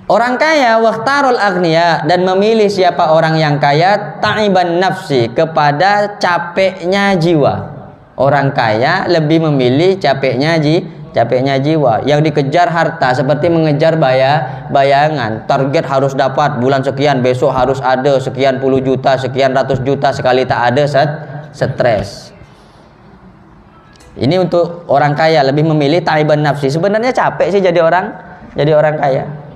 Orang kaya waqtarul aghniya, dan memilih siapa orang yang kaya ta'iban nafsi, kepada capeknya jiwa. Orang kaya lebih memilih capeknya jiwa. Yang dikejar harta seperti mengejar bayangan. Target harus dapat bulan sekian, besok harus ada sekian puluh juta, sekian ratus juta, sekali tak ada stres. Ini untuk orang kaya lebih memilih ta'iban nafsi. Sebenarnya capek sih jadi orang kaya.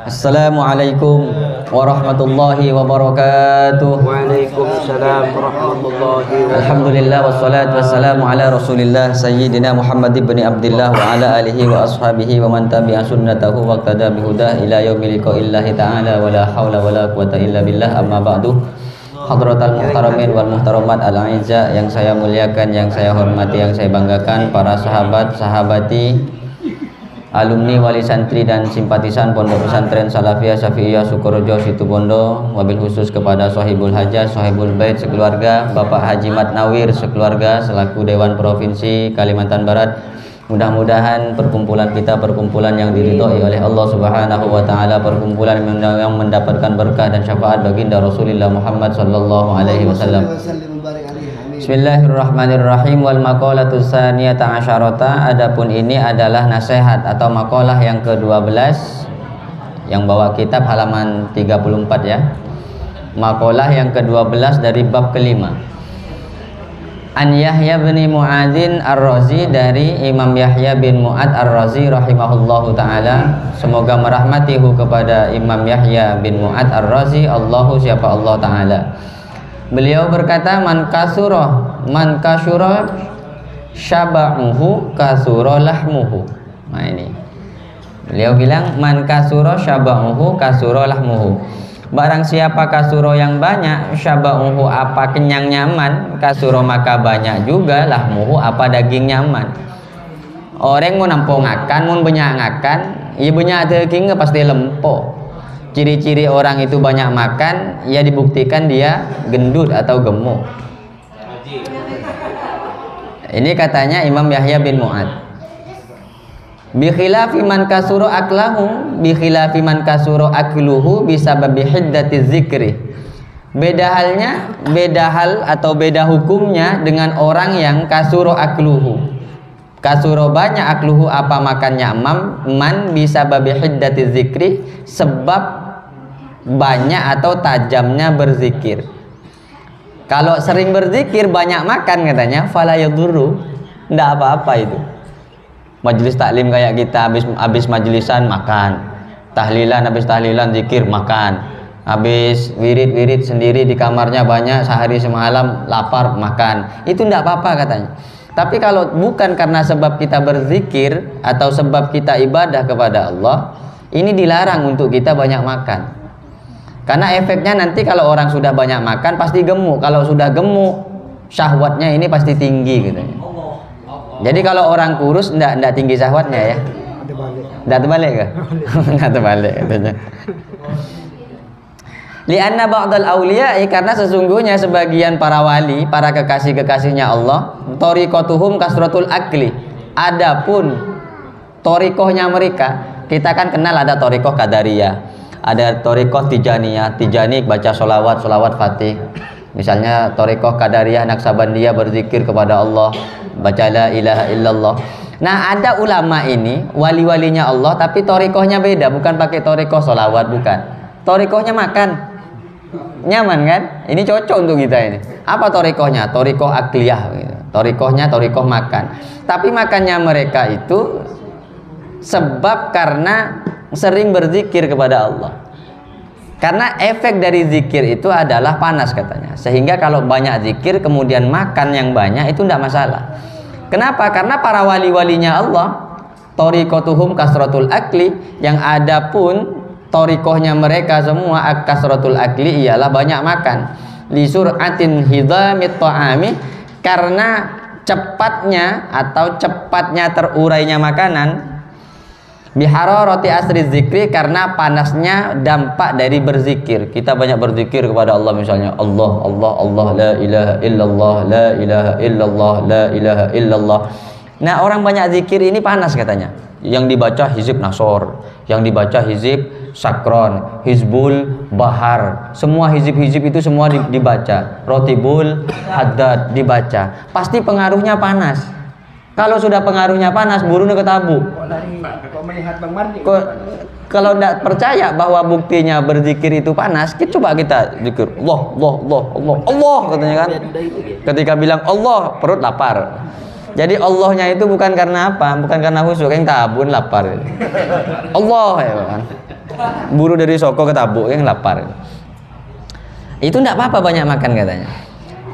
Assalamualaikum warahmatullahi wabarakatuh. Waalaikumsalam warahmatullahi wabarakatuh. Alhamdulillah wassalatu wassalamu ala Rasulillah sayyidina Muhammad ibn Abdullah wa ala alihi wa ashabihi wa man tabi'a sunnatahu wa qtada bihudah ila yaumil liqa'illahi ta'ala wa la haula wa la quwata illa billah. Amma ba'du. Hadratal muhtaramin wal muhtaramat al-aizza, yang saya muliakan, yang saya hormati, yang saya banggakan, para sahabat, sahabati, alumni, wali santri dan simpatisan Pondok Pesantren Salafiyah Syafi'iyah Sukorejo Situbondo, wabil khusus kepada Sohibul Hajah, Sohibul Bait sekeluarga, Bapak Haji Mat Nawir sekeluarga selaku Dewan Provinsi Kalimantan Barat. Mudah-mudahan perkumpulan kita perkumpulan yang diridhoi oleh Allah Subhanahu wa taala, perkumpulan yang mendapatkan berkah dan syafaat baginda Rasulullah Muhammad sallallahu alaihi wasallam. Bismillahirrahmanirrahim. Wal maqalatu tsaniyata asyarata. Adapun ini adalah nasihat atau makalah yang ke-12 yang bawa kitab halaman 34 ya. Makalah yang ke-12 dari bab kelima. An Yahya bin Mu'adzin Ar-Razi, dari Imam Yahya bin Mu'adz Ar-Razi rahimahullahu taala. Semoga merahmatihu kepada Imam Yahya bin Mu'adz Ar-Razi Allahu siapa Allah taala. Beliau berkata, man kasyura syaba'uhu kasura lahmuhu. Nah ini beliau bilang, man kasura syaba'uhu kasura lahmuhu. Barang siapa kasuro yang banyak, syaba'uhu apa kenyang nyaman, kasuro maka banyak juga lahmuhu apa daging nyaman. Orang mau nampung akan, mau banyak akan, ya banyak daging pasti lempok. Ciri-ciri orang itu banyak makan, ya dibuktikan dia gendut atau gemuk. Ini katanya Imam Yahya bin Mu'adz. Bi khilafi man kasuru aklahu, bi khilafi man kasuru akluhu bisababi hiddati zikri. Beda hal atau beda hukumnya dengan orang yang kasuru akluhu. Kasuro banyak akluhu apa makannya man bisababi hiddati zikri, sebab banyak atau tajamnya berzikir. Kalau sering berzikir banyak makan katanya, fala yadurru, enggak apa-apa itu. Majelis taklim kayak kita, habis majelisan makan, tahlilan habis tahlilan zikir makan, habis wirid sendiri di kamarnya banyak sehari semalam lapar makan, itu enggak apa-apa katanya. Tapi kalau bukan karena sebab kita berzikir atau sebab kita ibadah kepada Allah, ini dilarang untuk kita banyak makan. Karena efeknya nanti kalau orang sudah banyak makan pasti gemuk. Kalau sudah gemuk, syahwatnya ini pasti tinggi gitu. Jadi kalau orang kurus enggak tinggi syahwatnya ya. Enggak terbalik kah? Enggak terbalik katanya. Lianna ba'dal awliya, karena sesungguhnya sebagian para wali, para kekasih-kekasihnya Allah, tariqatuhum kasratul akli. Adapun tariqahnya mereka, kita kan kenal ada tariqah qadariyah, ada tariqah tijaniyah, tijani baca solawat fatih. Misalnya tariqah qadariyah Naksabandiyah berzikir kepada Allah, baca la ilaha illallah. Nah ada ulama ini wali-walinya Allah tapi tariqahnya beda, bukan pakai tariqah solawat, bukan. Tariqahnya makan, nyaman kan? Ini cocok untuk kita ini. Apa tariqahnya? Tariqah akliyah gitu. Tariqahnya tariqah makan. Tapi makannya mereka itu sebab karena sering berzikir kepada Allah. Karena efek dari zikir itu adalah panas katanya. Sehingga kalau banyak zikir kemudian makan yang banyak itu tidak masalah. Kenapa? Karena para wali-walinya Allah, tariqatuhum kasratul akli, yang ada pun tariqahnya mereka semua kasratul akli ialah banyak makan. Li sur'atin hidhamit ta'ami, karena cepatnya atau cepatnya terurainya makanan. Bihararati asri zikri, karena panasnya dampak dari berzikir. Kita banyak berzikir kepada Allah, misalnya Allah Allah Allah, la ilaha illallah, la ilaha illallah, la ilaha illallah. Nah, orang banyak zikir ini panas katanya. Yang dibaca hizib Nasor, yang dibaca hizib Sakron, Hizbul Bahar, semua hizib-hizib itu semua dibaca. Rotibul Haddad dibaca. Pasti pengaruhnya panas. Kalau sudah pengaruhnya panas, burunya ketabu. Kalau tidak percaya bahwa buktinya berzikir itu panas, coba kita zikir Allah, Allah, Allah, Allah, Allah katanya kan. Ketika bilang Allah, perut lapar. Jadi Allahnya itu bukan karena apa? Bukan karena khusyuk, yang tabun lapar. Allah ya kan. Buru dari Soko ketabu, yang lapar. Itu tidak apa-apa banyak makan katanya.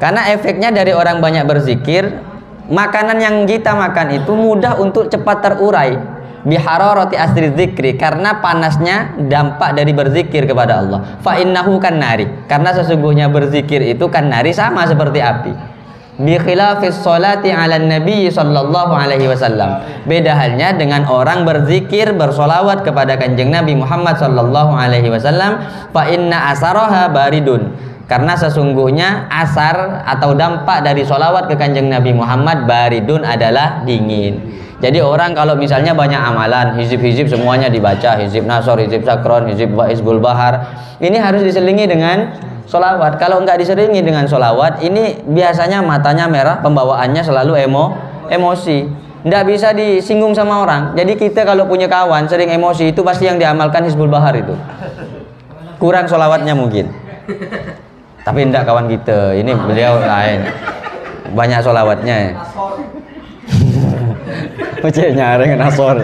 Karena efeknya dari orang banyak berzikir, makanan yang kita makan itu mudah untuk cepat terurai. Bihararati asri zikri, karena panasnya dampak dari berzikir kepada Allah. Fa innahu kan nari, karena sesungguhnya berzikir itu kan nari, sama seperti api. Bi khilafis sholati ala nabi sallallahu alaihi wasallam. Beda halnya dengan orang berzikir bersolawat kepada kanjeng Nabi Muhammad sallallahu alaihi wasallam. Fa inna asaraha baridun, karena sesungguhnya asar atau dampak dari solawat ke kanjeng Nabi Muhammad baridun adalah dingin. Jadi orang kalau misalnya banyak amalan, hizib-hizib semuanya dibaca, hizib Nasor, hizib Sakron, hizbul Bahar, ini harus diselingi dengan solawat. Kalau nggak diselingi dengan solawat, ini biasanya matanya merah, pembawaannya selalu emosi. Nggak bisa disinggung sama orang. Jadi kita kalau punya kawan sering emosi, itu pasti yang diamalkan hizbul Bahar itu. Kurang solawatnya mungkin. Tapi enggak kawan kita, ini beliau lain, banyak solawatnya. Nyari Nasor,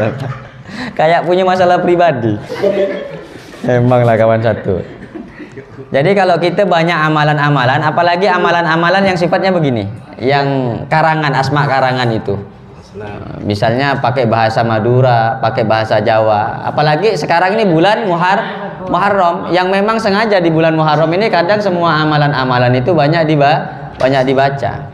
kayak punya masalah pribadi. Emanglah kawan satu. Jadi kalau kita banyak amalan-amalan, apalagi amalan-amalan yang sifatnya begini, yang karangan, asma karangan itu, misalnya pakai bahasa Madura, pakai bahasa Jawa, apalagi sekarang ini bulan Muharram, yang memang sengaja di bulan Muharram ini kadang semua amalan-amalan itu banyak dibaca.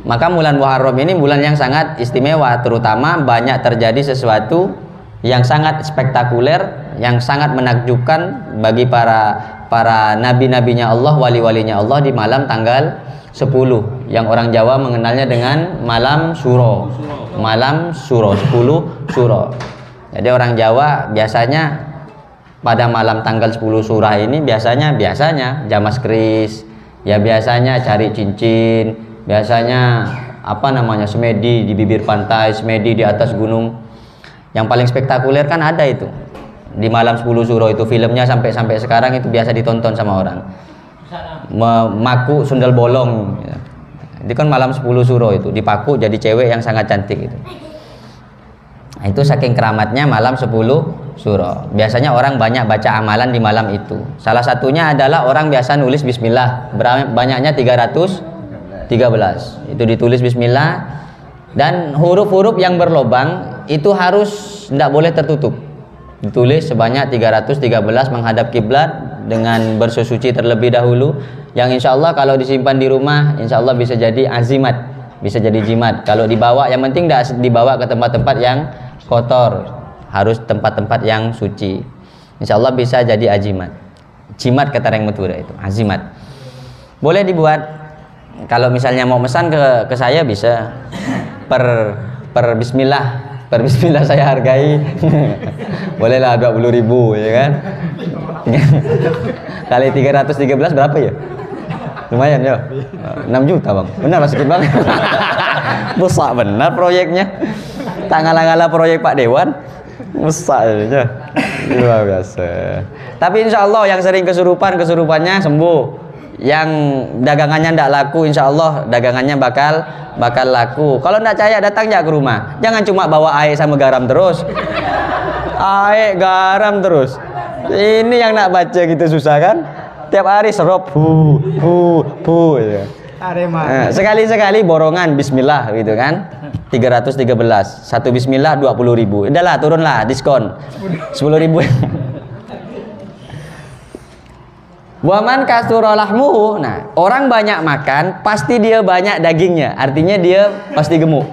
Maka bulan Muharram ini bulan yang sangat istimewa, terutama banyak terjadi sesuatu yang sangat spektakuler, yang sangat menakjubkan bagi para nabi-nabinya Allah, wali-walinya Allah di malam tanggal 10, yang orang Jawa mengenalnya dengan malam Suro. Malam Suro, 10 Suro. Jadi orang Jawa biasanya pada malam tanggal 10 surah ini biasanya jamas keris, ya biasanya cari cincin, biasanya semedi di bibir pantai, semedi di atas gunung. Yang paling spektakuler kan ada itu di malam 10 suro itu, filmnya sampai sekarang itu biasa ditonton sama orang. Maku sundal bolong, itu kan malam 10 suro itu dipaku jadi cewek yang sangat cantik itu. Nah, itu saking keramatnya malam 10 suro. Biasanya orang banyak baca amalan di malam itu. Salah satunya adalah orang biasa nulis bismillah, banyaknya 313. Itu ditulis bismillah, dan huruf-huruf yang berlobang itu harus tidak boleh tertutup. Ditulis sebanyak 313 menghadap kiblat dengan bersesuci terlebih dahulu, yang insya Allah kalau disimpan di rumah insya Allah bisa jadi azimat, bisa jadi jimat. Kalau dibawa, yang penting tidak dibawa ke tempat-tempat yang kotor, harus tempat-tempat yang suci. Insya Allah bisa jadi azimat. Jimat kata orang Madura itu azimat. Boleh dibuat. Kalau misalnya mau pesan ke saya bisa per bismillah saya hargai. Bolehlah 20.000 ya kan. Kali 313 berapa ya? Lumayan ya. 6 juta bang. Benar lah, sedikit banget. Besar benar proyeknya. Tak ngalah-ngalah proyek Pak Dewan. Besar aja. Luar biasa. Tapi insya Allah yang sering kesurupannya sembuh. Yang dagangannya tidak laku, insya Allah dagangannya bakal laku. Kalau tidak percaya datang aja ke rumah. Jangan cuma bawa air sama garam terus. Air garam terus. Ini yang nak baca gitu susah kan? Tiap hari serop ya. Nah, sekali-sekali borongan bismillah gitu kan. 313. Satu bismillah 20.000. Udahlah turunlah diskon 10.000. Waman kasurolahmuhu. Nah, orang banyak makan pasti dia banyak dagingnya, artinya dia pasti gemuk.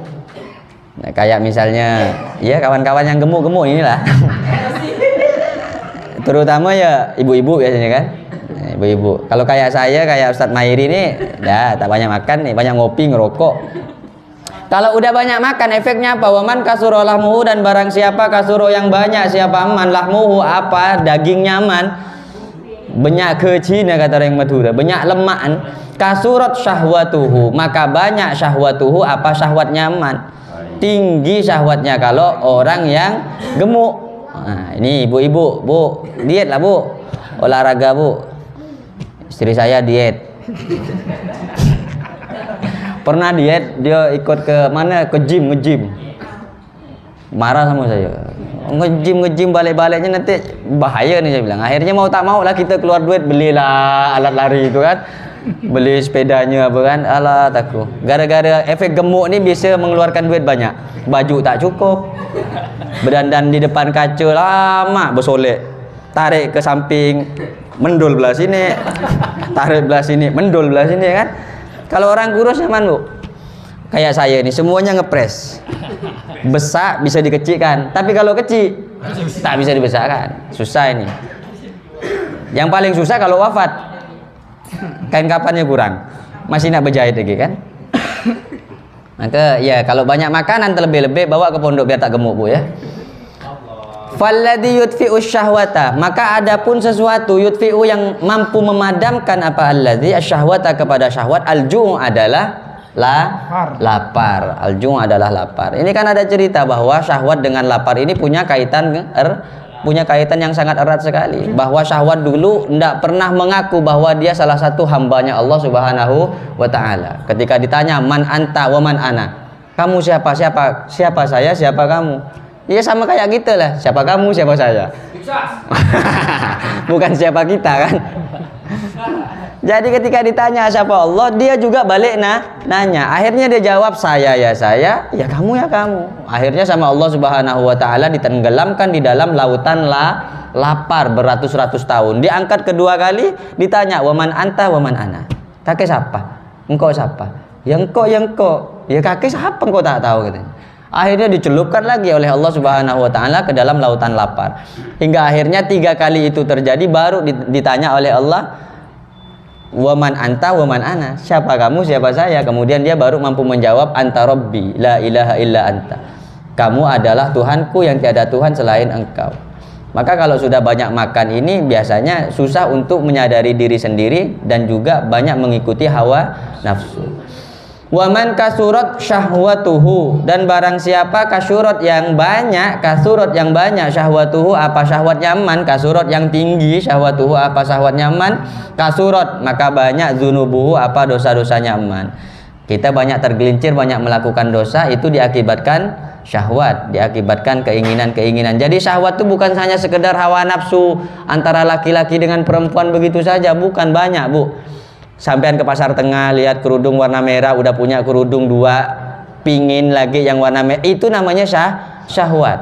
Nah, kayak misalnya ya kawan-kawan yang gemuk-gemuk inilah. Terutama ya ibu-ibu biasanya kan. Nah, ibu-ibu. Kalau kayak saya, kayak Ustadz Mairi ini, ya tak banyak makan nih, banyak ngopi, ngerokok. Kalau udah banyak makan, efeknya apa? Waman kasuro lahmuhu, dan barang siapa kasuro yang banyak, siapa aman lahmuhu, apa daging nyaman, banyak kecina kata orang Madura, banyak lemakan, kasurat syahwatuhu, maka banyak syahwatuhu, apa syahwat nyaman, tinggi syahwatnya kalau orang yang gemuk. Nah, ini ibu-ibu, bu, diet lah bu, olahraga bu. Istri saya diet. Pernah diet, dia ikut ke mana, ke gym, nge-gym, marah sama saya, nge-gym balik-baliknya nanti bahaya nih, saya bilang. Akhirnya mau tak mau lah kita keluar duit, belilah alat lari itu kan, beli sepedanya apa kan, alah takut. Gara-gara efek gemuk nih bisa mengeluarkan duit banyak, baju tak cukup, berdandan di depan kaca lama bersolek, tarik ke samping, mendul belah sini, tarik belah sini, mendul belah sini kan. Kalau orang kurus nyaman bu, kayak saya ini semuanya ngepres, besar bisa dikecilkan, tapi kalau kecil tak bisa dibesarkan, susah ini. Yang paling susah kalau wafat, kain kapannya kurang, masih nak berjahit lagi kan. Maka ya kalau banyak makanan terlebih-lebih bawa ke pondok biar tak gemuk bu ya. Falladhi yudfi'u syahwata, maka adapun sesuatu yudfi'u yang mampu memadamkan apa alladhi asyahwata kepada syahwat, al-ju' adalah lapar. Al-ju' adalah lapar. Ini kan ada cerita bahwa syahwat dengan lapar ini punya kaitan yang sangat erat sekali. Bahwa syahwat dulu tidak pernah mengaku bahwa dia salah satu hambanya Allah Subhanahu wa ta'ala. Ketika ditanya man anta wa man ana, kamu siapa saya, siapa kamu? Iya sama kayak kita lah, siapa kamu, siapa saya. Bukan siapa kita kan. Jadi ketika ditanya siapa Allah, dia juga balik nanya. Akhirnya dia jawab saya, ya kamu, ya kamu. Akhirnya sama Allah Subhanahu wa ta'ala ditenggelamkan di dalam lautan lapar beratus-ratus tahun. Diangkat kedua kali, ditanya waman anta waman ana, kakek siapa, engkau siapa? Ya engkau, ya kakek siapa, engkau tak tahu katanya. Akhirnya dicelupkan lagi oleh Allah Subhanahu wa ta'ala ke dalam lautan lapar. Hingga akhirnya 3 kali itu terjadi, baru ditanya oleh Allah waman anta waman ana, siapa kamu, siapa saya. Kemudian dia baru mampu menjawab anta rabbi la ilaha illa anta, kamu adalah Tuhanku yang tiada Tuhan selain engkau. Maka kalau sudah banyak makan ini biasanya susah untuk menyadari diri sendiri dan juga banyak mengikuti hawa nafsu. Waman kasurat syahwatuhu, dan barang siapa kasurat yang banyak syahwatuhu, apa syahwat nyaman, kasurat yang tinggi, syahwatuhu apa syahwat nyaman, kasurat maka banyak zunubuhu, apa dosa-dosa nyaman. Kita banyak tergelincir, banyak melakukan dosa, itu diakibatkan syahwat, diakibatkan keinginan-keinginan. Jadi syahwat itu bukan hanya sekedar hawa nafsu antara laki-laki dengan perempuan begitu saja, bukan, banyak bu. Sampean ke pasar tengah lihat kerudung warna merah, udah punya kerudung 2, pingin lagi yang warna merah, itu namanya syahwat.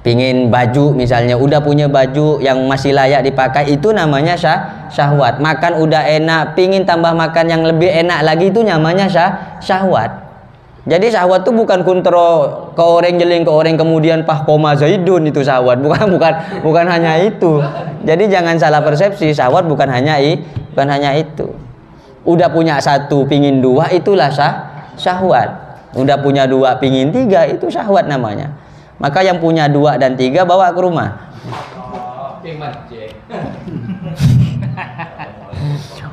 Pingin baju misalnya, udah punya baju yang masih layak dipakai, itu namanya syahwat. Makan udah enak, pingin tambah makan yang lebih enak lagi, itu namanya syahwat. Jadi syahwat itu bukan kontrol ke orang jeling ke orang kemudian pah koma zaidun, itu syahwat, bukan hanya itu. Jadi jangan salah persepsi, syahwat bukan hanya itu. Udah punya 1 pingin 2, itulah syahwat. Udah punya 2 pingin 3, itu syahwat namanya. Maka yang punya 2 dan 3 bawa ke rumah.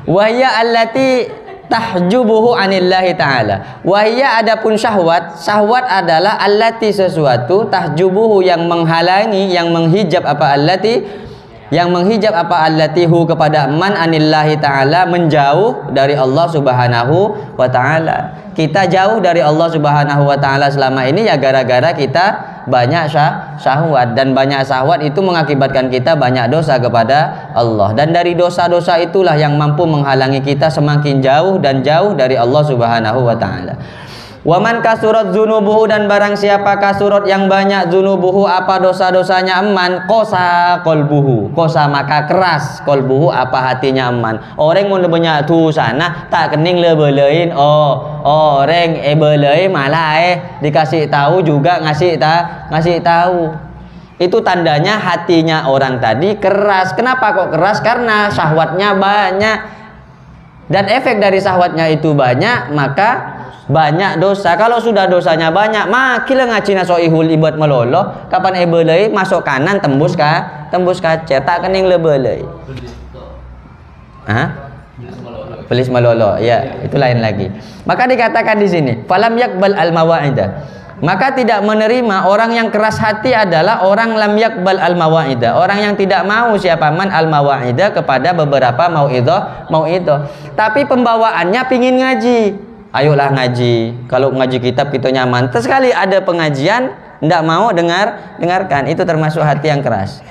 Wahya allati tahjubuhu anillahi ta'ala. Wahya adapun syahwat adalah allati sesuatu, tahjubuhu yang menghalangi, yang menghijab apa allatihu kepada man anillahi ta'ala, menjauh dari Allah Subhanahu wa ta'ala. Kita jauh dari Allah Subhanahu wa ta'ala selama ini ya gara-gara kita banyak syahwat, dan banyak syahwat itu mengakibatkan kita banyak dosa kepada Allah, dan dari dosa-dosa itulah yang mampu menghalangi kita semakin jauh dan jauh dari Allah Subhanahu wa ta'ala. Waman kasurat zunubuhu, dan barang siapa kasurat yang banyak zunubuhu, apa dosa-dosanya eman, kosa kolbuhu, kosa maka keras kolbuhu, apa hatinya eman. Orang mun banyak dosa nah tak kening lebelein, orang belei malah dikasih tahu juga ngasih tahu. Itu tandanya hatinya orang tadi keras. Kenapa kok keras? Karena syahwatnya banyak, dan efek dari syahwatnya itu banyak maka banyak dosa. Kalau sudah dosanya banyak, makilah ngacina soihul ibad melolo. Kapan ebelei masuk kanan tembus kaca, tak kening lebelei. Pelis melolo, ya itu lain lagi. Maka dikatakan di sini, falam yakbal al mawaidah. Maka tidak menerima, orang yang keras hati adalah orang lam yakbal al mawaidah, orang yang tidak mau siapa man al mawaidah kepada beberapa mauidhah. Tapi pembawaannya pingin ngaji. Ayolah ngaji. Kalau ngaji kitab kita nyaman. Terus sekali ada pengajian tidak mau dengarkan, itu termasuk hati yang keras.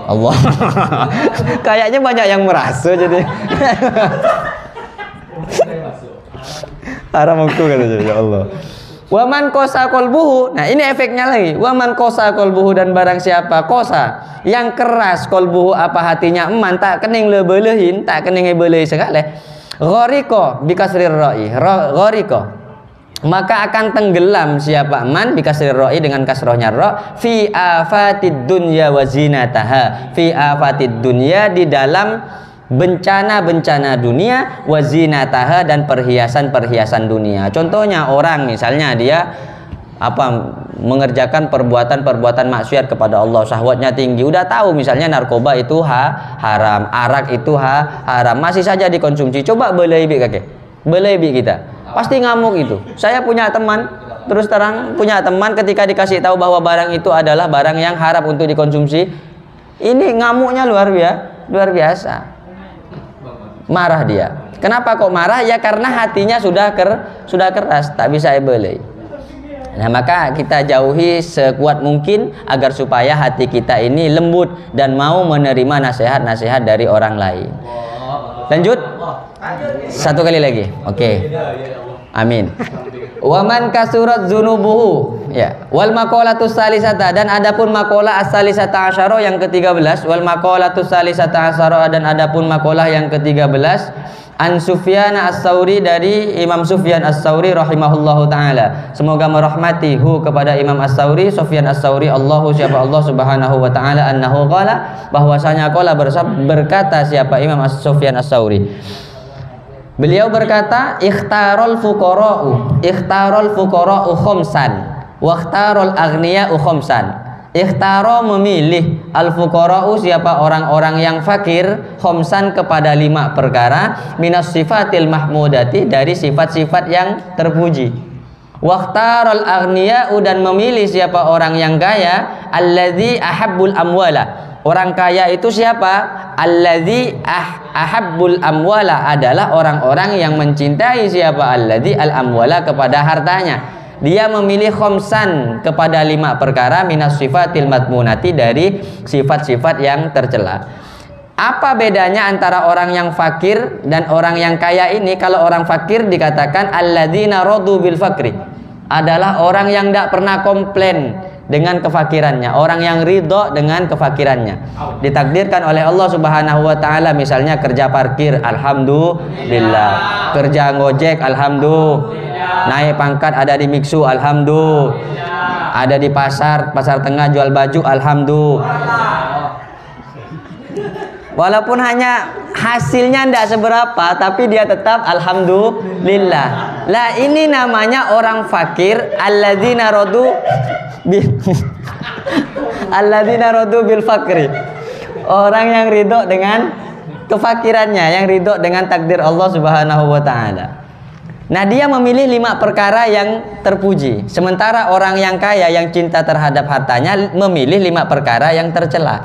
Allah. Kayaknya banyak yang merasa jadi. Haram aku katanya, ya Allah. Waman kosa kolbuhu. Nah ini efeknya lagi. Waman kosa kolbuhu, dan barang siapa kosa yang keras kolbuhu, apa hatinya eman, tak kening lebelehin, tak kening lebeleh sekali. Ghariko bikasrir ra'i, ghariko maka akan tenggelam siapa man bikasrir ra'i dengan kasrohnya ra, fi afatid dunya wa zinataha, fi afatid dunya di dalam bencana-bencana dunia, wa zinataha dan perhiasan-perhiasan dunia. Contohnya orang misalnya dia mengerjakan perbuatan-perbuatan maksiat kepada Allah, syahwatnya tinggi, udah tahu misalnya narkoba itu haram, arak itu haram, masih saja dikonsumsi. Coba belebik kakek, belebik kita pasti ngamuk itu. Saya punya teman, terus terang punya teman, ketika dikasih tahu bahwa barang itu adalah barang yang haram untuk dikonsumsi, ini ngamuknya luar biasa, marah dia. Kenapa kok marah? Ya karena hatinya sudah keras, tak bisa belei. Nah maka kita jauhi sekuat mungkin agar supaya hati kita ini lembut dan mau menerima nasihat-nasihat dari orang lain. Lanjut, satu kali lagi. Oke. Amin. Waman kasurat zunubuhu, ya. Wal maqalatus salisata, dan adapun maqalah as-salisata asyara yang ke-13, wal maqalatus salisata asyara, dan adapun maqalah yang ke-13, An Sufyan as-Sauri, dari Imam Sufyan as-Sauri rahimahullahu taala, semoga merahmati kepada Imam as-Sauri, Sufyan as-Sauri, Allahu siapa Allah subhanahu wa taala, annahu qala, bahwasanya qala berkata siapa Imam Sufyan as-Sauri, beliau berkata, ikhtarul fuqara'u khamsan wa ikhtarul aghniya'u khamsan. Ikhtaro memilih al-fuqara'u siapa orang-orang yang fakir, khamsan kepada 5 perkara, minas sifatil mahmudati, dari sifat-sifat yang terpuji. Wakhtarul aghniya'u, dan memilih siapa orang yang kaya, alladzi ahabbul amwala. Orang kaya itu siapa? Alladzi ahabbul amwala, adalah orang-orang yang mencintai siapa? Alladzi al-amwala, kepada hartanya. Dia memilih khamsan kepada 5 perkara, minas sifatil madmunati, dari sifat-sifat yang tercela. Apa bedanya antara orang yang fakir dan orang yang kaya ini? Kalau orang fakir dikatakan alladzina radu bil fakri, adalah orang yang tidak pernah komplain dengan kefakirannya, orang yang ridho dengan kefakirannya. Ditakdirkan oleh Allah subhanahu wa ta'ala, misalnya kerja parkir, alhamdulillah, kerja ngojek, alhamdulillah, naik pangkat ada di Miksu, alhamdulillah, ada di pasar tengah jual baju, alhamdulillah. Walaupun hanya hasilnya tidak seberapa, tapi dia tetap alhamdulillah. Lah ini namanya orang fakir, alladzina radu bil fakri. Orang yang ridho dengan kefakirannya, yang ridho dengan takdir Allah subhanahu wa ta'ala. Nah dia memilih 5 perkara yang terpuji. Sementara orang yang kaya, yang cinta terhadap hartanya, memilih 5 perkara yang tercela.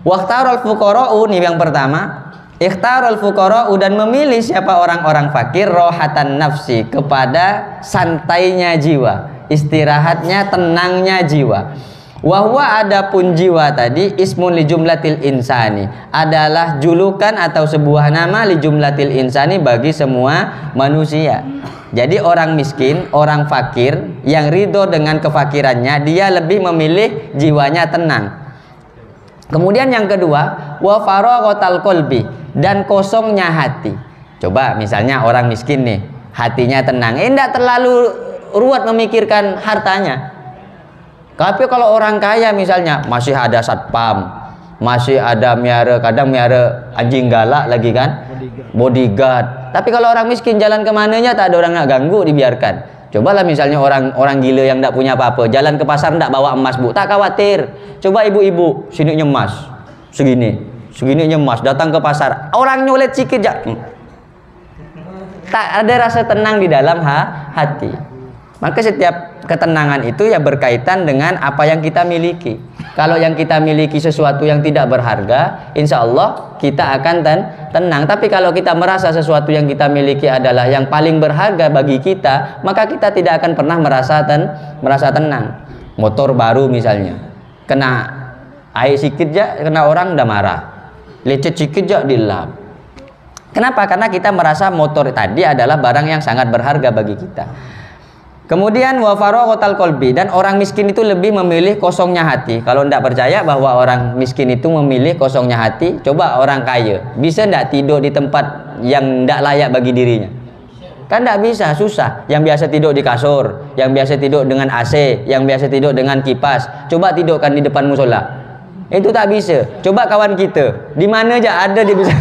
Wakhtarul fuqara'u, ini yang pertama. Ikhtarul fuqara'u, dan memilih siapa orang-orang fakir, rohatan nafsi, kepada santainya jiwa, istirahatnya, tenangnya jiwa. Wahwa adapun jiwa tadi ismun li jumlatil insani, adalah julukan atau sebuah nama li jumlatil insani bagi semua manusia. Jadi orang miskin, orang fakir yang ridho dengan kefakirannya, dia lebih memilih jiwanya tenang. Kemudian yang kedua, wa faraghatal qalbi, dan kosongnya hati. Coba misalnya orang miskin nih, hatinya tenang, tidak terlalu ruwet memikirkan hartanya. Tapi kalau orang kaya misalnya masih ada satpam, masih ada kadang miara anjing galak lagi kan, bodyguard. Tapi kalau orang miskin jalan kemananya tak ada orang nak ganggu, dibiarkan. Cobalah misalnya orang gila yang tidak punya apa-apa, jalan ke pasar tidak bawa emas, Bu, tak khawatir. Coba ibu-ibu sini nyemas, segini nyemas, datang ke pasar, orang nyolet sikit jak, tak ada rasa tenang di dalam hati. Maka setiap ketenangan itu ya berkaitan dengan apa yang kita miliki. Kalau yang kita miliki sesuatu yang tidak berharga, insya Allah kita akan tenang. Tapi kalau kita merasa sesuatu yang kita miliki adalah yang paling berharga bagi kita, maka kita tidak akan pernah merasa tenang. Motor baru misalnya, kena air sikit aja, kena orang udah marah. Lecet sikit aja dilap. Kenapa? Karena kita merasa motor tadi adalah barang yang sangat berharga bagi kita. Kemudian wa faraghatal qalbi, dan orang miskin itu lebih memilih kosongnya hati. Kalau tidak percaya bahwa orang miskin itu memilih kosongnya hati, coba orang kaya bisa tidak tidur di tempat yang tidak layak bagi dirinya? Kan tidak bisa, susah. Yang biasa tidur di kasur, yang biasa tidur dengan AC, yang biasa tidur dengan kipas, coba tidurkan di depan musola. Itu tak bisa. Coba kawan kita, di mana aja ada dia bisa.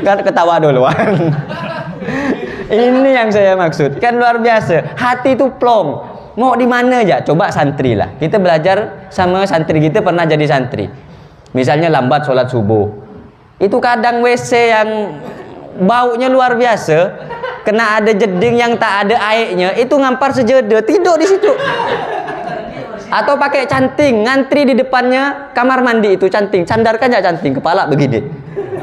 Kan ketawa duluan. Ini yang saya maksud, kan luar biasa. Hati itu plong, mau di mana aja. Coba santri lah, kita belajar sama santri kita, pernah jadi santri. Misalnya lambat sholat subuh, itu kadang WC yang baunya luar biasa, kena ada jeding yang tak ada airnya, itu ngampar sejeda, tidur di situ. Atau pakai canting, ngantri di depannya kamar mandi itu canting, sandarkan aja canting, kepala begini.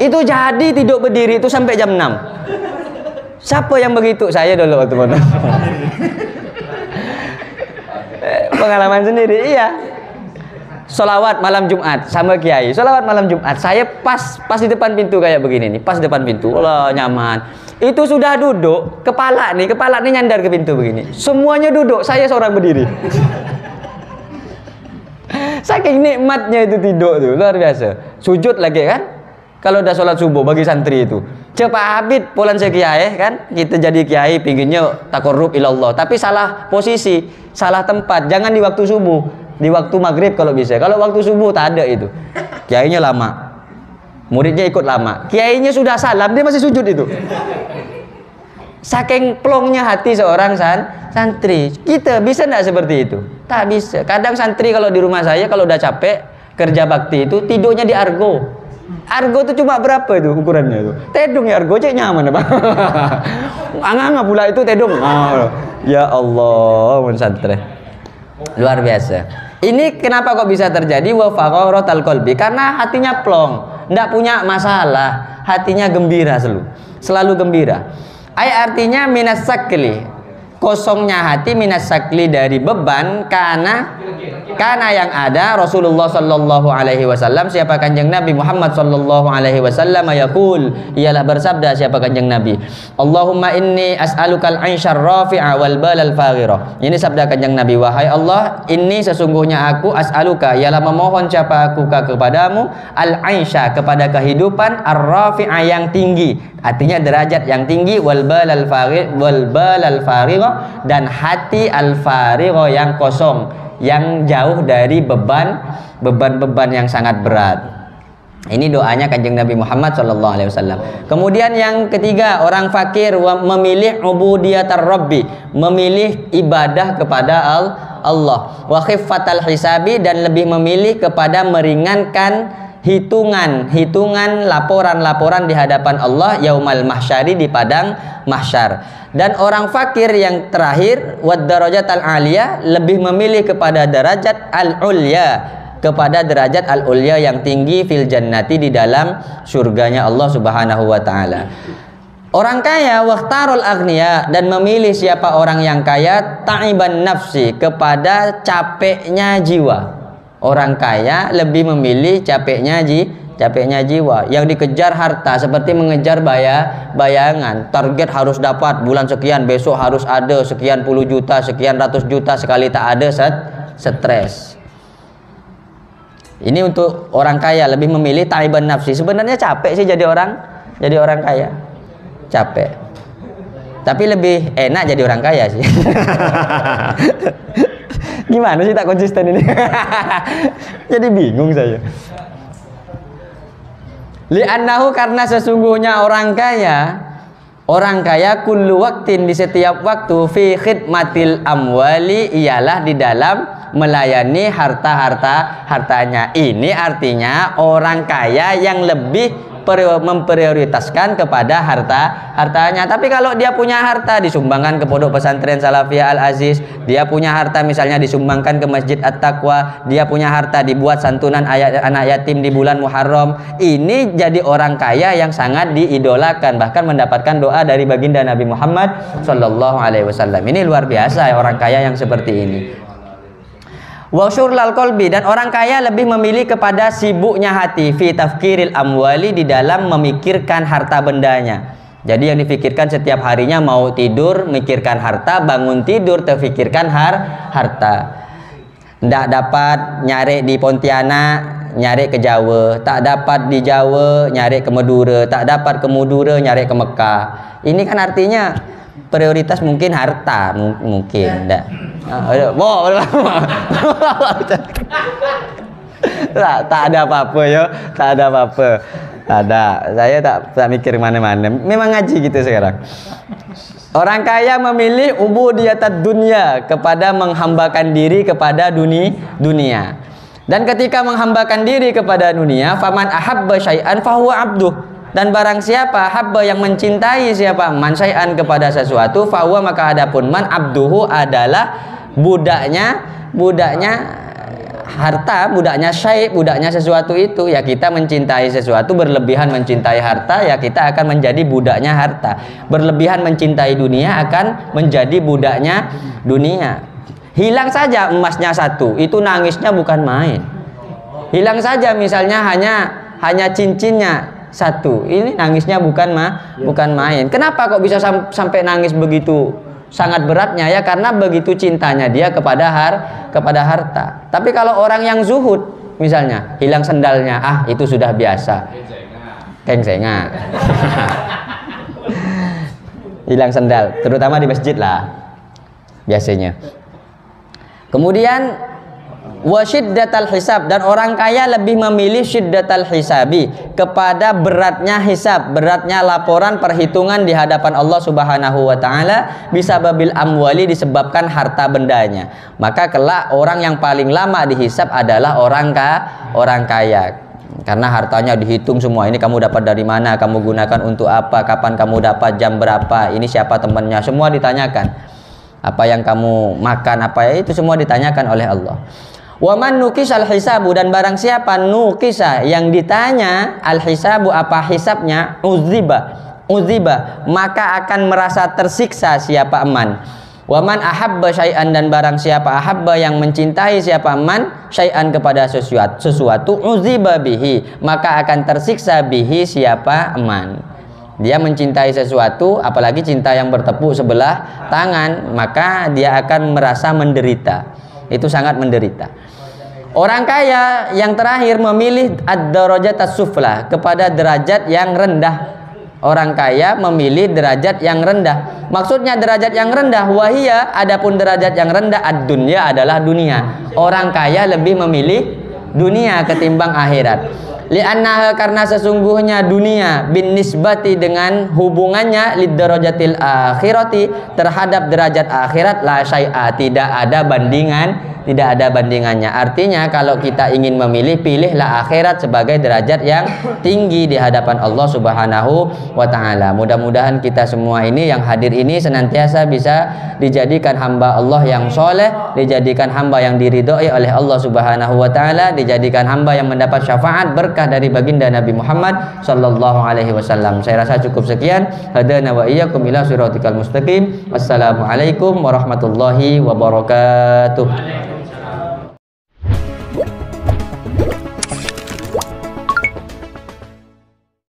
Itu jadi tidur berdiri itu sampai jam 6. Siapa yang begitu? Saya dulu waktu mana? Pengalaman sendiri, iya. Solawat malam Jumat sama kiai. Solawat malam Jumat, saya pas di depan pintu kayak begini nih, pas depan pintu. Allah, nyaman. Itu sudah duduk, kepala nih nyandar ke pintu begini. Semuanya duduk, saya seorang berdiri. Saking nikmatnya itu tidur tuh, luar biasa. Sujud lagi kan? Kalau udah sholat subuh bagi santri itu, cepat habis polan saya kiai kan, kita jadi kiai pinginnya takorrub ilallah, tapi salah posisi, salah tempat. Jangan di waktu subuh, di waktu maghrib kalau bisa. Kalau waktu subuh tak ada itu, kiainya lama, muridnya ikut lama, kiainya sudah salam dia masih sujud itu. Saking plongnya hati seorang santri. Kita bisa tidak seperti itu? Tak bisa. Kadang santri kalau di rumah saya kalau udah capek kerja bakti itu tidurnya di argo. Argo itu cuma berapa itu ukurannya itu? Tedung ya argo, cek nyaman apa? Anganga pula itu tedung. Oh, ya Allah, santri. Luar biasa. Ini kenapa kok bisa terjadi wa faraghatal qalbi? Karena hatinya plong, enggak punya masalah, hatinya gembira selalu gembira. Artinya minas sakli, kosongnya hati, minas sakli dari beban, karena yang ada Rasulullah sallallahu alaihi wasallam, siapa kanjeng Nabi Muhammad sallallahu alaihi wasallam, yaqul, ialah bersabda siapa kanjeng Nabi, Allahumma inni as'alukal 'ainsyar rafi'a wal balal faghira. Ini sabda kanjeng Nabi, wahai Allah, ini sesungguhnya aku as'aluka, ialah memohon siapa aku kepadamu, al-'ainsya, kepada kehidupan, ar-rafi'a yang tinggi, artinya derajat yang tinggi, wal balal faghira, dan hati al-farigha yang kosong, yang jauh dari beban yang sangat berat. Ini doanya kanjeng Nabi Muhammad SAW. Kemudian yang ketiga, orang fakir memilih ubudiyatar rabbi, memilih ibadah kepada Allah, wa khiffatal hisabi, dan lebih memilih kepada meringankan hitungan laporan di hadapan Allah yaumal mahsyari, di padang mahsyar. Dan orang fakir yang terakhir, wad darajatal aliyah, lebih memilih kepada derajat al-ulya, kepada derajat al-ulya yang tinggi, fil jannati, di dalam surganya Allah Subhanahu wa taala. Orang kaya waqtarul aghniya, dan memilih siapa orang yang kaya, ta'iban nafsi, kepada capeknya jiwa. Orang kaya lebih memilih capeknya jiwa. Yang dikejar harta seperti mengejar bayangan. Target harus dapat bulan sekian, besok harus ada sekian puluh juta, sekian ratus juta, sekali tak ada stres. Ini untuk orang kaya lebih memilih taiban nafsi. Sebenarnya capek sih jadi orang kaya. Capek. Tapi lebih enak jadi orang kaya sih. Gimana sih tak konsisten ini? Jadi bingung saya. Li'annahu karena sesungguhnya orang kaya kullu waktin di setiap waktu fi khidmatil amwali ialah di dalam melayani hartanya. Ini artinya orang kaya yang lebih memprioritaskan kepada hartanya. Tapi kalau dia punya harta disumbangkan ke Pondok Pesantren Salafiyah Al Aziz, dia punya harta misalnya disumbangkan ke Masjid At-Taqwa, dia punya harta dibuat santunan anak yatim di bulan Muharram. Ini jadi orang kaya yang sangat diidolakan, bahkan mendapatkan doa dari baginda Nabi Muhammad Sallallahu Alaihi Wasallam. Ini luar biasa orang kaya yang seperti ini. Wa syurlal qalbi, dan orang kaya lebih memilih kepada sibuknya hati fi tafkiril amwali, di dalam memikirkan harta bendanya. Jadi yang difikirkan setiap harinya, mau tidur mikirkan harta, bangun tidur terfikirkan harta. Tidak dapat nyari di Pontianak, nyari ke Jawa. Tak dapat di Jawa, nyari ke Madura. Tak dapat ke Madura, nyari ke Mekah. Ini kan artinya prioritas mungkin harta, mungkin enggak. Tak ada apa-apa ya, tak ada apa-apa. Tak ada. Saya tak mikir mana-mana. Memang ngaji gitu sekarang. Orang kaya memilih ubudiyatad dunya, kepada menghambakan diri kepada dunia. Dan ketika menghambakan diri kepada dunia, faman ahabba syai'an fahuwa abduh. Dan barang siapa habba yang mencintai siapa man syai'an kepada sesuatu, fahuwa maka adapun man abduhu adalah budaknya harta, budaknya syai', budaknya sesuatu itu. Ya kita mencintai sesuatu, berlebihan mencintai harta, ya kita akan menjadi budaknya harta. Berlebihan mencintai dunia akan menjadi budaknya dunia. Hilang saja emasnya satu, itu nangisnya bukan main. Hilang saja misalnya hanya cincinnya satu, ini nangisnya bukan main. Kenapa kok bisa sampai nangis begitu sangat beratnya? Ya karena begitu cintanya dia kepada harta. Tapi kalau orang yang zuhud misalnya, hilang sendalnya, itu sudah biasa. Kengsenga. Hilang sendal, terutama di masjid lah biasanya. Kemudian wasyiddatal hisab, dan orang kaya lebih memilih syiddatal hisabi, kepada beratnya hisab, beratnya laporan perhitungan di hadapan Allah Subhanahu wa taala, bisababil amwali, disebabkan harta bendanya. Maka kelak orang yang paling lama dihisab adalah orang kaya. Karena hartanya dihitung semua. Ini kamu dapat dari mana, kamu gunakan untuk apa, kapan kamu dapat, jam berapa, ini siapa temannya, semua ditanyakan. Apa yang kamu makan, apa ya, itu semua ditanyakan oleh Allah. Waman nukis al hisabu, dan barang siapa nukisa, yang ditanya al hisabu apa hisabnya, uziba maka akan merasa tersiksa siapa man. Waman ahabba syai'an, dan barang siapa ahabba yang mencintai siapa man syai'an kepada sesuatu, uziba bihi maka akan tersiksa bihi siapa man. Dia mencintai sesuatu, apalagi cinta yang bertepuk sebelah tangan, maka dia akan merasa menderita. Itu sangat menderita. Orang kaya yang terakhir memilih ad-darajat as-sufla, kepada derajat yang rendah. Orang kaya memilih derajat yang rendah. Maksudnya derajat yang rendah, wahia, adapun derajat yang rendah ad-dunya adalah dunia. Orang kaya lebih memilih dunia ketimbang akhirat. Li'annaha, karena sesungguhnya dunia, bin nisbati dengan hubungannya, lidarajatil akhirati, terhadap derajat akhirat, la syai'a, tidak ada bandingannya. Artinya kalau kita ingin memilih, pilihlah akhirat sebagai derajat yang tinggi di hadapan Allah Subhanahu wa taala. Mudah-mudahan kita semua ini yang hadir ini senantiasa bisa dijadikan hamba Allah yang soleh, dijadikan hamba yang diridhoi oleh Allah Subhanahu wa taala, dijadikan hamba yang mendapat syafaat berkah dari baginda Nabi Muhammad sallallahu alaihi wasallam. Saya rasa cukup sekian. Hadana wa iyyakum ila siratikal mustaqim. Wassalamualaikum warahmatullahi wabarakatuh.